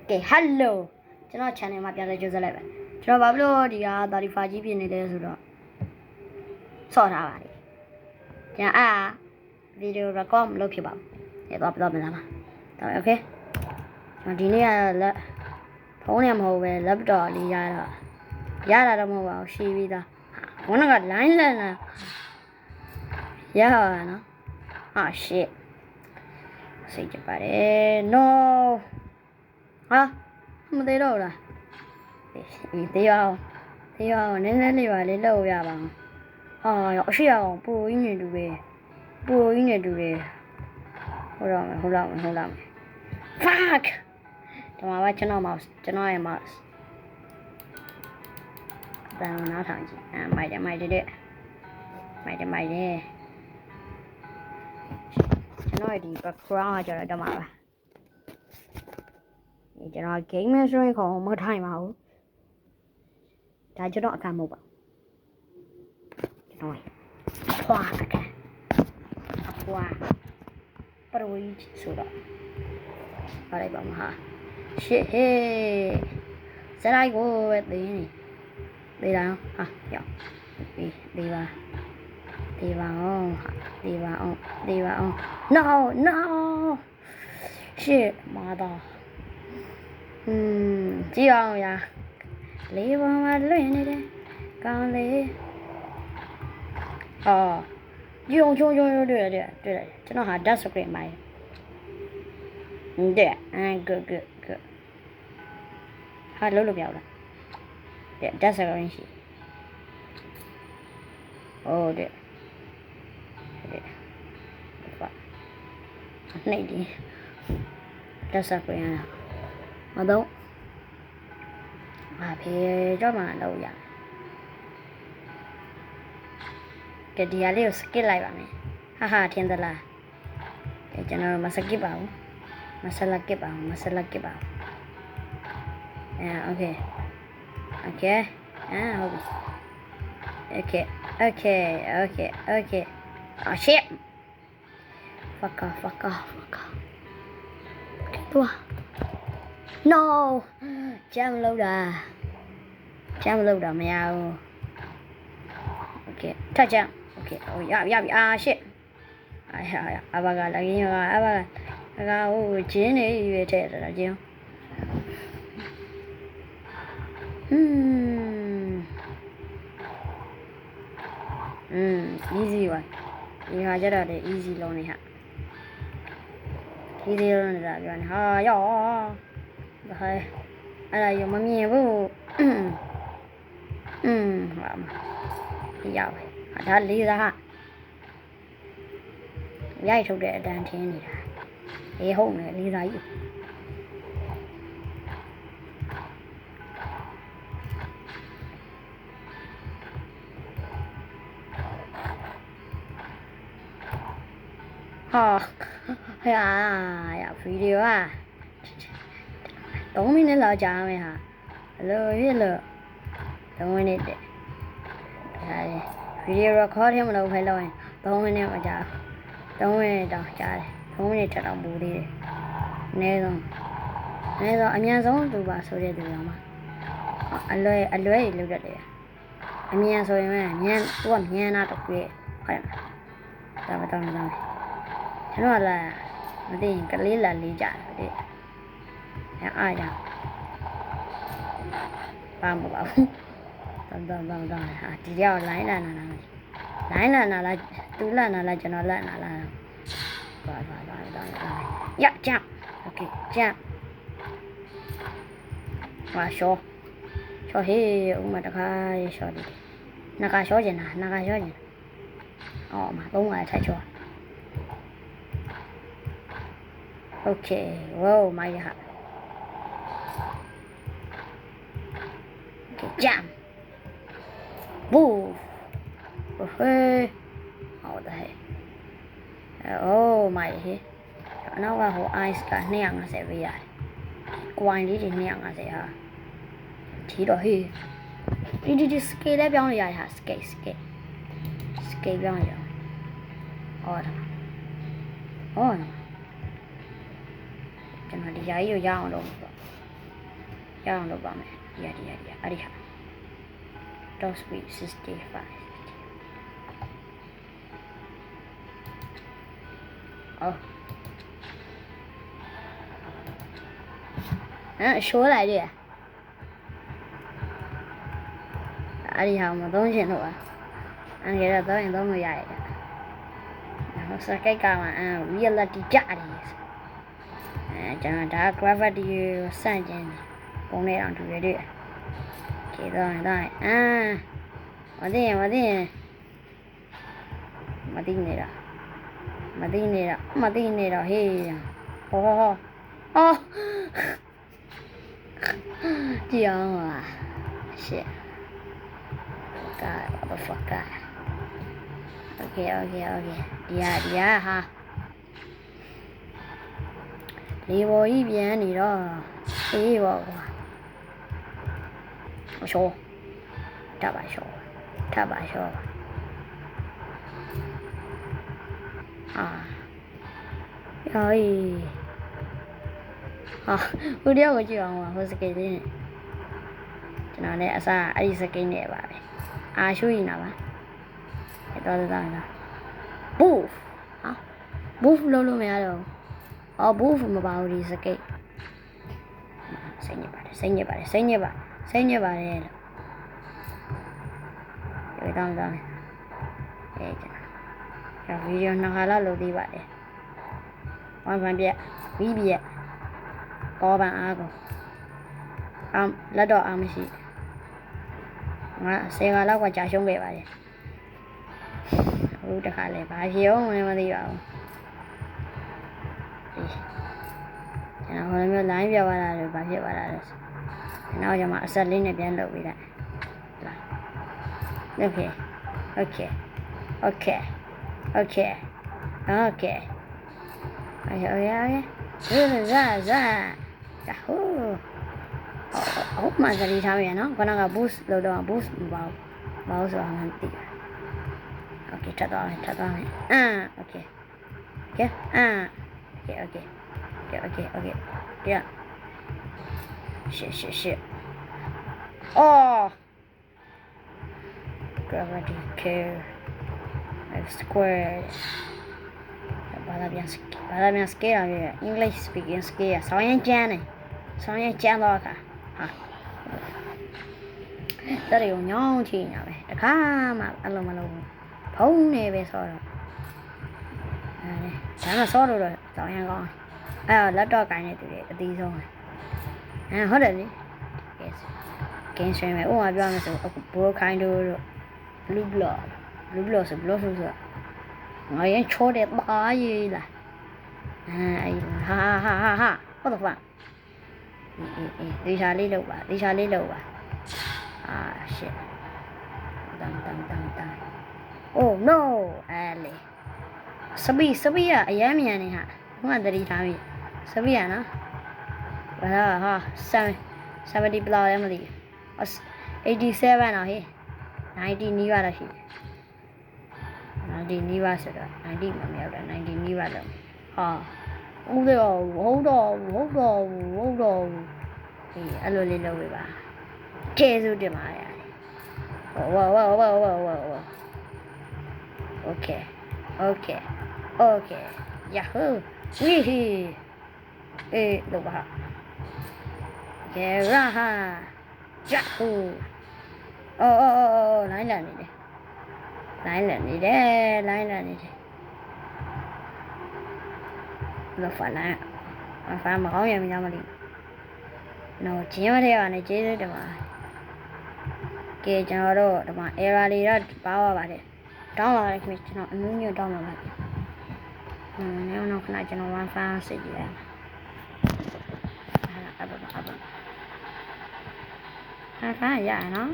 Okay, hello. ကျွန်တော် channel မှာပြန်လဲကြိုးစားလိုက်ပါကျွန်တော်ဘာလို့ဒီက35ကြီးပြင်နေလဲဆိုတော့ဆော့ထားပါလေကျွန်တော်ဗီဒီယို record မလုပ်ဖြစ်ပါဘူးတော့မလားပါဒါ okay ကျွန်တော်ဒီနေ့ကလက်ဖုန်းနဲ့မဟုတ်ပဲ laptop လေးရတာတော့မဟုတ်ပါဘူးရှိပြီးသားဘုန်းက line လန်လာရပါနော်ဟာ shit စိတ်ကြပါတယ် no ဟာမသေးတော့လားသေးအောင်နည်းနည်းလေးပါလေးလောက်ရပါအောင်ဟာအရှိအောင်ပူရင်းနေတူတယ်ဟုတ်တော့မယ် fuck ဒီမှာကကျွန်တော်ရဲ့ mouse တန်နားထောင်ကြည့်မိုက်တယ်ကျွန်တော်ဒီ background ကကြတော့မှာပါကျွန်တော် game ဆိုရင်ခေါင်းမထိုင်ပါဘူးဒါကျွန်တော်အခါမဟုတ်ပါကျွန်တော်ဖွာအခါပရဝီဆိုတော့ပါလိုက်ပါမဟာ shit hey စရိုက်ကိုပဲသေးလားဟာရောက်သေးပါအောင် no shit မာတာကြည့်အောင်ရလေးပေါ်မှာလွင့်နေတယ်ကောင်းလေယုံတွေ့တယ်ကျွန်တော်ဟာ dark screen မိုင်းတဲ့good ဟာလို့ပြောလားတဲ့ dark screen ရှိတဲ့ဘာနေဒီ dark screen မတော့ဖေးကြောက်မှတော့ရကဲဒီဟာလေးကို skip လိုက်ပါမယ်ဟာထင်သလားကဲကျွန်တော်မ skip ပါဘူးမဆလကစ်ပါဘူးโอเคဟုတ်ပြီokay shit fuck off ตัว no ကြမ်းလို့တာမရဘူး okay ထပ်ကြမ်း okay ရပြီshit အဘကလည်းရင်းကအဘကဟိုဂျင်းနေရွေးထည့်တာဂျင်းeasy ပါဒီဟာကြတော့လေ easy လုံးနေဟာeasy လုံးနေတာပြောနေဟာရောဒါဟဲ့အဲ့ဒါရောမမြင်ဘူးဟာရောက်ဒါလေးသားဟာရိုက်ထုတ်တဲ့အတန်းထင်းနေတာဟုတ်နေလေးသားကြီးရဗီဒီယို3မိနစ်လောက်ကြာမယ်ဟာလို့3မိနစ်တဲ့ဒါဗီဒီယို recording မလုပ်ဖဲလို့ရင်3မိနစ်မကြာ3မိနစ်တောင်ကြာတယ်3မိနစ်ထက်တော့ပိုသေးတယ်အနည်းဆုံးအမြန်ဆုံးသူပါဆိုတဲ့သူတော့မှအလွဲကြီးလုပ်တတ်တယ်အမြန်ဆိုရင်မြန်သူကမြန်တာတော့ပြည့်ဟုတ်တယ်ဒါမတော်ကျွန်တော်လာမသိရင်ကလေးလာလေးကြတယ်အားရပါမပါဘူးတောင်းဟာဒီရောက်လိုင်းလာနာလားသူလာနာလားကျွန်တော်လာနာလားပါရကြโอเคကြဟာရှောဟေးဥမာတခါရှောဒီနဂါရှောကျင်တာမ3ခါထိုက်ရှောokay wow မိုင်းရဟာjam boo hey ဟုတ်တယ်oh my နောက်ကဟို ice က250ပေးရတယ်ကွိုင်းလေးတွေ250ဟာဒီတော့ဟေးဒီ scale လည်းပြောင်းလို့ရတယ်ဟာ scale ပြောင်းရအောင်ဟောကျွန်တော်ဒီယာကြီးကိုရအောင်လုပ် ရအောင်လုပ်ပါမယ်ဒီအဲ့ဒီဟာ dot speed 65အော်ရှိုးလိုက်တယ်အဲ့ဒီဟာမသုံးချင်တော့အငယ်တော့သုံးရင်သုံးလို့ရရတယ်စကိတ်ကမှreality ကြတယ်ကျွန်တော်ဒါ gravity ကိုစန့်ကျင်ပုံနဲ့အောင်တူရတယ်ကျေတော့မသိနေတော့ဟေးဟောဒီအောင်ပါ shit god what the fuck god okay ဒီဟာလေဘော်ကြီးပြန်နေတော့အေးပေါ့ကွာရှောထပ်ပါရှောဟေးဟိုတယောက်ကိုကြည့်အောင်ပါဟိုစကိတ်လေးနဲ့ကျွန်တော်လည်းအစားအဲ့ဒီစကိတ်နဲ့ပါပဲရှူရင်ပါတော်ဘူးဘူးလို့မရတော့ဘူးမပါဘူးဒီစကိတ်စိတ်ညစ်ပါတယ်လို့တောင်းဗီဒီယိုနှစ်ခါလောက်လုပ်သေးပါတယ်ဝမ်ဖန်ပြက်ဗီးပြက်ပေါ်ပန်အားကိုလက်တော့အားမရှိငါ10ခါလောက်ကကြာရှုံးခဲ့ပါတယ်အခုတခါလဲဘာဖြစ်အောင်လဲမသိပါဘူးကျွန်တော်ဟိုလိုမျိုး line ပြသွားတာလို့ဘာဖြစ်သွားတာလဲနောက်ကျမှအဆက်လေးနဲ့ပြန်လုပ်ပေးလိုက်Okay. Yahoo. Oh, mà giờ đi thao vậy nó, con đang boost đâu đâu boost vào rồi mình tỉ. Okay, chặt đó này. Okay. Yeah. Shit. Oh. Gravity curve square. Bala bien scale English speaking scale. Sao anh chán đó cả. Đó là nhau thì nào vậy. Đã khá mà alo. Phóng này về sao rồi. Sáng là số rồi. Sao anh con. Lát cho cái này từ tí rồi. Hết rồi đi. Cái xe mày ôm vào bên này bố kind of blue blood rồi người ấy cho đẹp bá gì là ha có được bạn đi xa đi đâu à shit tăng oh no ali sabi ayam ya này hả không ăn đi thami sabi à nó ha 70 blood em đi 87 nào he 90 နီးပါးတော့ရှိတယ်90နီးပါးဆိုတော့90မမြောက်တာ90နီးပါးတော့ဟုတ်တော့အဲ့လိုလေးလုပ်ပေးပါကျေးဇူးတင်ပါတယ်ဝါ Okay Yahooလုပ်ပါGeraha Yahooလိုင်းလာနေတယ်လောဖာလာအဖာမကောင်းရမရမလို့နော်ကျင်းရတဲ့ကနေကျေးဇူးတင်ပါကဲကျွန်တော်တို့ဒီမှာ error တွေတော့ပါပါတယ်တောင်းလာတယ်ခင်ဗျကျွန်တော်အနည်းငယ်တောင်းလာလိုက်နောက်ခဏကျွန်တော် one file စစ်ကြည့်ရအောင်ရနော်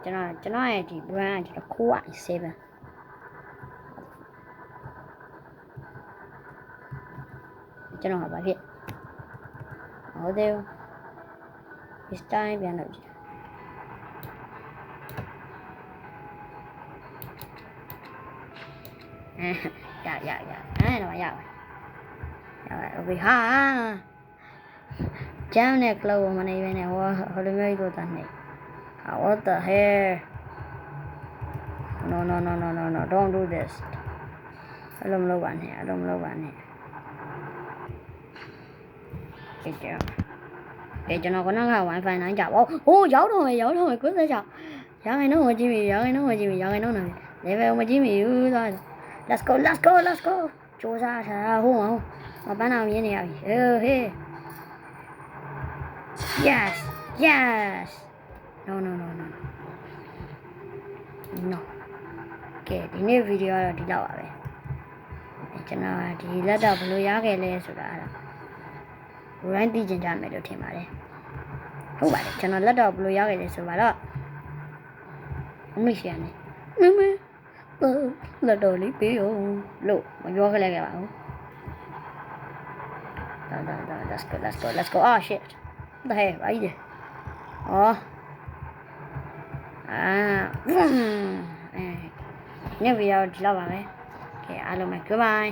ကျွန်တော်ရဲ့ဒီ brand ကျွန်တော်ခိုးရ7ကျွန်တော်ဘာဖြစ်ဟုတ်တယ် this time ပြန်လုပ်ကြည့်ရတော့ရပါโอเคဟာ jam နဲ့ club ကိုမနေဘဲနဲ့ဟိုလိုမျိုးကြီးလို့တာနေ what the hell no don't do this အဲ့လိုမလုပ်ပါနဲ့အဲ့လိုမလုပ်ပါနဲ့ကြည့်ကြကျွန်တော်ကနောက်က wifi နိုင်ကြပါဟိုးရောက်တော့မယ်96ရာခိုင်နှုန်းမကြည့်မိရာခိုင်နှုန်းမကြည့်မိ level မကြည့်မိဘူးသွား let's go စူးစမ်းထားဟိုမပန်းအောင်ရင်းနေရပြီဟေး yes no ကဲဒီနေ့ဗီဒီယိုကတော့ဒီလောက်ပါပဲကျွန်တော်ဒီလက်တော့ဘယ်လိုရခဲ့လဲဆိုတာအဲ့ဒါ run သိချင်ကြမယ်လို့ထင်ပါတယ်ဟုတ်ပါတယ်ကျွန်တော်လက်တော့ဘယ်လိုရခဲ့လဲဆိုတော့အမေရှိရနေမလက်တော့လေးပေးအောင်လို့မပြောခဲ့လိုက်ခဲ့ပါဘူးဒါ let's go oh shit ဒါဟဲ့ဘာကြီးလဲအော်နေ့ဗီဒီယိုဒီလောက်ပါပဲကဲအားလုံးပဲ goodbye